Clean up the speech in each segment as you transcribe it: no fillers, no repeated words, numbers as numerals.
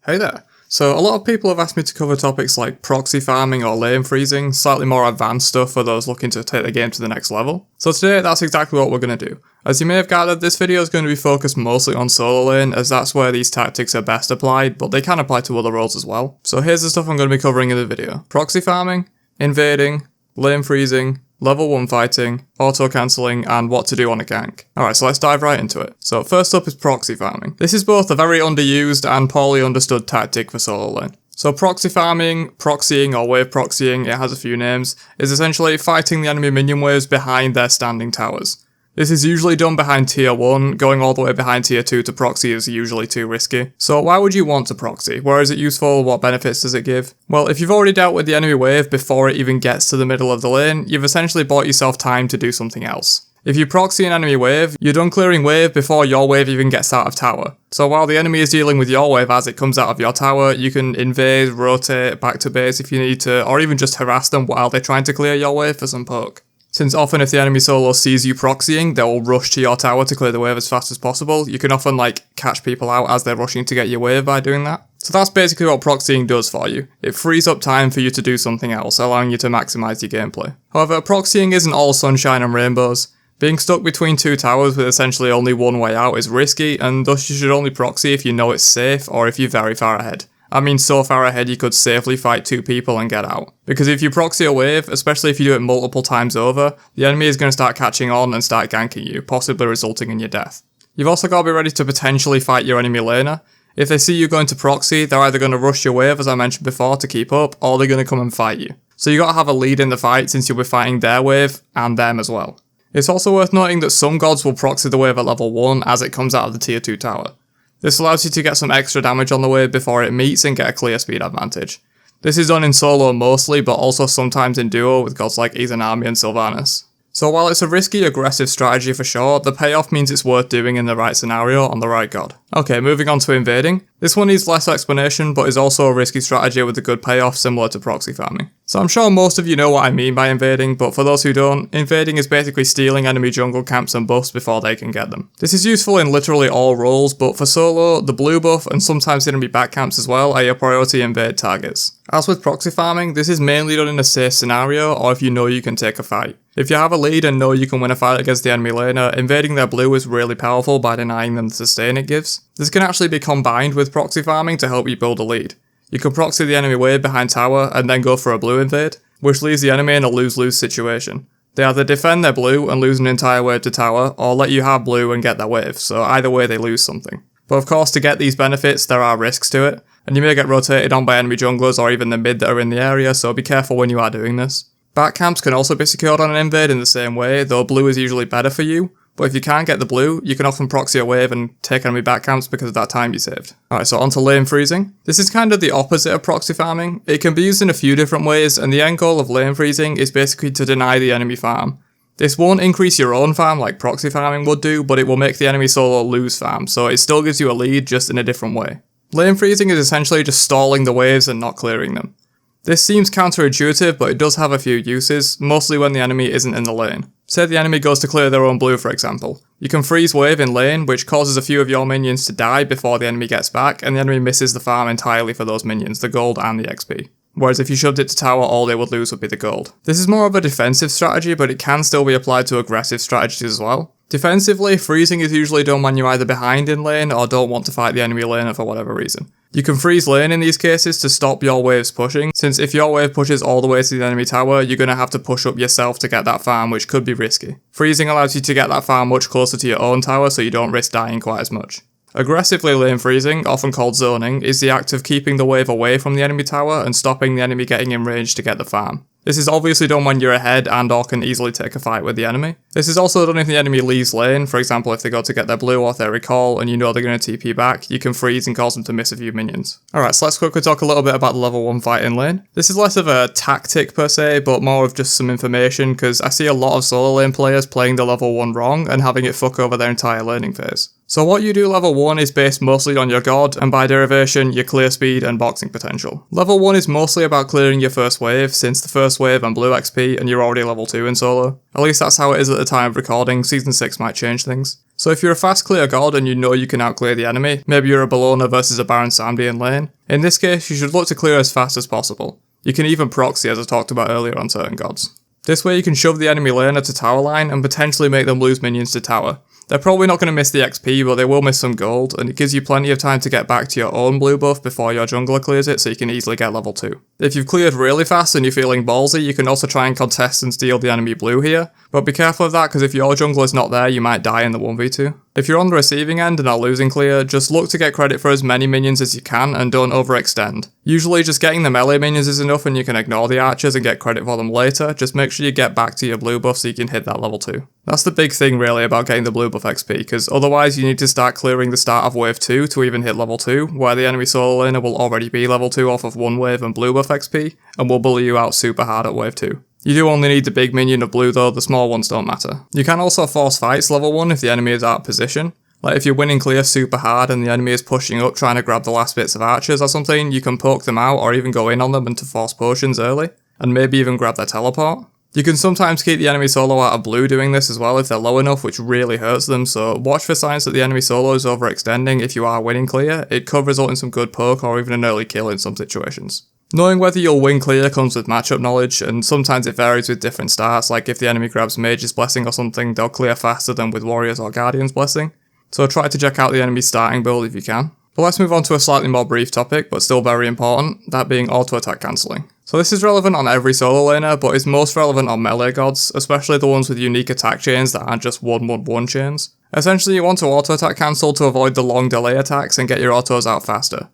Hey there. So a lot of people have asked me to cover topics like proxy farming or lane freezing, slightly more advanced stuff for those looking to take the game to the next level. So today that's exactly what we're going to do. As you may have gathered, this video is going to be focused mostly on solo lane as that's where these tactics are best applied, but they can apply to other roles as well. So here's the stuff I'm going to be covering in the video. Proxy farming, invading, lane freezing, level 1 fighting, auto cancelling, and what to do on a gank. Alright, so let's dive right into it. So first up is proxy farming. This is both a very underused and poorly understood tactic for solo lane. So proxy farming, proxying or wave proxying, it has a few names, is essentially fighting the enemy minion waves behind their standing towers. This is usually done behind tier 1, going all the way behind tier 2 to proxy is usually too risky. So why would you want to proxy? Where is it useful? What benefits does it give? Well, if you've already dealt with the enemy wave before it even gets to the middle of the lane, you've essentially bought yourself time to do something else. If you proxy an enemy wave, you're done clearing wave before your wave even gets out of tower. So while the enemy is dealing with your wave as it comes out of your tower, you can invade, rotate, back to base if you need to, or even just harass them while they're trying to clear your wave for some poke. Since often if the enemy solo sees you proxying, they'll rush to your tower to clear the wave as fast as possible. You can often catch people out as they're rushing to get your wave by doing that. So that's basically what proxying does for you. It frees up time for you to do something else, allowing you to maximise your gameplay. However, proxying isn't all sunshine and rainbows. Being stuck between two towers with essentially only one way out is risky, and thus you should only proxy if you know it's safe or if you're very far ahead. I mean so far ahead you could safely fight two people and get out. Because if you proxy a wave, especially if you do it multiple times over, the enemy is going to start catching on and start ganking you, possibly resulting in your death. You've also got to be ready to potentially fight your enemy laner. If they see you going to proxy, they're either going to rush your wave as I mentioned before to keep up, or they're going to come and fight you. So you got to have a lead in the fight since you'll be fighting their wave and them as well. It's also worth noting that some gods will proxy the wave at level 1 as it comes out of the tier 2 tower. This allows you to get some extra damage on the wave before it meets and get a clear speed advantage. This is done in solo mostly, but also sometimes in duo with gods like Izanami and Sylvanas. So while it's a risky, aggressive strategy for sure, the payoff means it's worth doing in the right scenario on the right god. Okay, moving on to invading. This one needs less explanation, but is also a risky strategy with a good payoff similar to proxy farming. So I'm sure most of you know what I mean by invading, but for those who don't, invading is basically stealing enemy jungle camps and buffs before they can get them. This is useful in literally all roles, but for solo, the blue buff and sometimes enemy back camps as well are your priority invade targets. As with proxy farming, this is mainly done in a safe scenario or if you know you can take a fight. If you have a lead and know you can win a fight against the enemy laner, invading their blue is really powerful by denying them the sustain it gives. This can actually be combined with proxy farming to help you build a lead. You can proxy the enemy wave behind tower and then go for a blue invade, which leaves the enemy in a lose-lose situation. They either defend their blue and lose an entire wave to tower, or let you have blue and get their wave, so either way they lose something. But of course to get these benefits there are risks to it, and you may get rotated on by enemy junglers or even the mid that are in the area, so be careful when you are doing this. Back camps can also be secured on an invade in the same way, though blue is usually better for you, but if you can't get the blue, you can often proxy a wave and take enemy back camps because of that time you saved. Alright, so onto lane freezing. This is kind of the opposite of proxy farming. It can be used in a few different ways, and the end goal of lane freezing is basically to deny the enemy farm. This won't increase your own farm like proxy farming would do, but it will make the enemy solo lose farm, so it still gives you a lead just in a different way. Lane freezing is essentially just stalling the waves and not clearing them. This seems counterintuitive, but it does have a few uses, mostly when the enemy isn't in the lane. Say the enemy goes to clear their own blue for example. You can freeze wave in lane, which causes a few of your minions to die before the enemy gets back, and the enemy misses the farm entirely for those minions, the gold and the XP. Whereas if you shoved it to tower, all they would lose would be the gold. This is more of a defensive strategy, but it can still be applied to aggressive strategies as well. Defensively, freezing is usually done when you're either behind in lane or don't want to fight the enemy laner for whatever reason. You can freeze lane in these cases to stop your waves pushing, since if your wave pushes all the way to the enemy tower, you're going to have to push up yourself to get that farm, which could be risky. Freezing allows you to get that farm much closer to your own tower so you don't risk dying quite as much. Aggressively lane freezing, often called zoning, is the act of keeping the wave away from the enemy tower and stopping the enemy getting in range to get the farm. This is obviously done when you're ahead and or can easily take a fight with the enemy. This is also done if the enemy leaves lane, for example if they go to get their blue or if they recall and you know they're going to TP back, you can freeze and cause them to miss a few minions. Alright, so let's quickly talk a little bit about the level 1 fight in lane. This is less of a tactic per se, but more of just some information because I see a lot of solo lane players playing the level 1 wrong and having it fuck over their entire laning phase. So what you do level 1 is based mostly on your god, and by derivation, your clear speed and boxing potential. Level 1 is mostly about clearing your first wave, since the first wave and blue XP, and you're already level 2 in solo. At least that's how it is at the time of recording. Season 6 might change things. So if you're a fast clear god and you know you can outclear the enemy, maybe you're a Bellona versus a Baron Samedi in lane, in this case you should look to clear as fast as possible. You can even proxy, as I talked about earlier, on certain gods. This way you can shove the enemy laner to tower line and potentially make them lose minions to tower. They're probably not going to miss the XP, but they will miss some gold, and it gives you plenty of time to get back to your own blue buff before your jungler clears it, so you can easily get level 2. If you've cleared really fast and you're feeling ballsy, you can also try and contest and steal the enemy blue here, but be careful of that because if your jungler's not there, you might die in the 1v2. If you're on the receiving end and are losing clear, just look to get credit for as many minions as you can and don't overextend. Usually just getting the melee minions is enough and you can ignore the archers and get credit for them later, just make sure you get back to your blue buff so you can hit that level 2. That's the big thing really about getting the blue buff XP, because otherwise you need to start clearing the start of wave 2 to even hit level 2, where the enemy solo laner will already be level 2 off of 1 wave and blue buff XP, and will bully you out super hard at wave 2. You do only need the big minion of blue though, the small ones don't matter. You can also force fights level 1 if the enemy is out of position. Like if you're winning clear super hard and the enemy is pushing up trying to grab the last bits of archers or something, you can poke them out or even go in on them and to force potions early, and maybe even grab their teleport. You can sometimes keep the enemy solo out of blue doing this as well if they're low enough, which really hurts them, so watch for signs that the enemy solo is overextending if you are winning clear. It could result in some good poke or even an early kill in some situations. Knowing whether you'll win clear comes with matchup knowledge, and sometimes it varies with different starts, like if the enemy grabs Mage's Blessing or something, they'll clear faster than with Warriors or Guardian's Blessing. So try to check out the enemy's starting build if you can. But let's move on to a slightly more brief topic, but still very important, that being auto-attack cancelling. So this is relevant on every solo laner, but is most relevant on melee gods, especially the ones with unique attack chains that aren't just 1-1-1 chains. Essentially you want to auto-attack cancel to avoid the long delay attacks and get your autos out faster.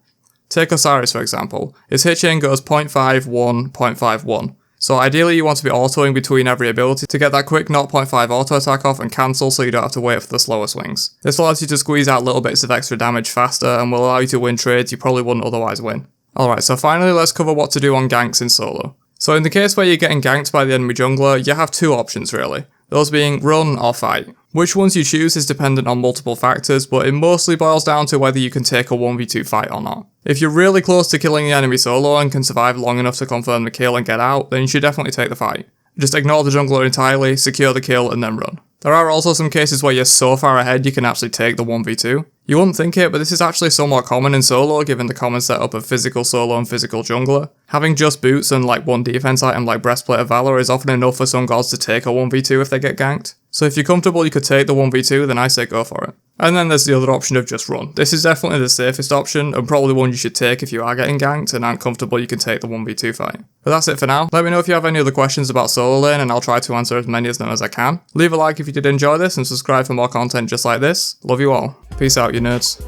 Take Osiris for example, his hit chain goes 0.51, 0.51. So ideally you want to be autoing between every ability to get that quick 0.5 auto attack off and cancel so you don't have to wait for the slower swings. This allows you to squeeze out little bits of extra damage faster and will allow you to win trades you probably wouldn't otherwise win. Alright, so finally let's cover what to do on ganks in solo. So in the case where you're getting ganked by the enemy jungler, you have two options really, those being run or fight. Which ones you choose is dependent on multiple factors, but it mostly boils down to whether you can take a 1v2 fight or not. If you're really close to killing the enemy solo and can survive long enough to confirm the kill and get out, then you should definitely take the fight. Just ignore the jungler entirely, secure the kill, and then run. There are also some cases where you're so far ahead you can actually take the 1v2. You wouldn't think it, but this is actually somewhat common in solo given the common setup of physical solo and physical jungler. Having just boots and like one defense item like Breastplate of Valor is often enough for some gods to take a 1v2 if they get ganked. So if you're comfortable you could take the 1v2, then I say go for it. And then there's the other option of just run. This is definitely the safest option, and probably one you should take if you are getting ganked and aren't comfortable you can take the 1v2 fight. But that's it for now. Let me know if you have any other questions about solo lane and I'll try to answer as many of them as I can. Leave a like if you did enjoy this and subscribe for more content just like this. Love you all. Peace out you nerds.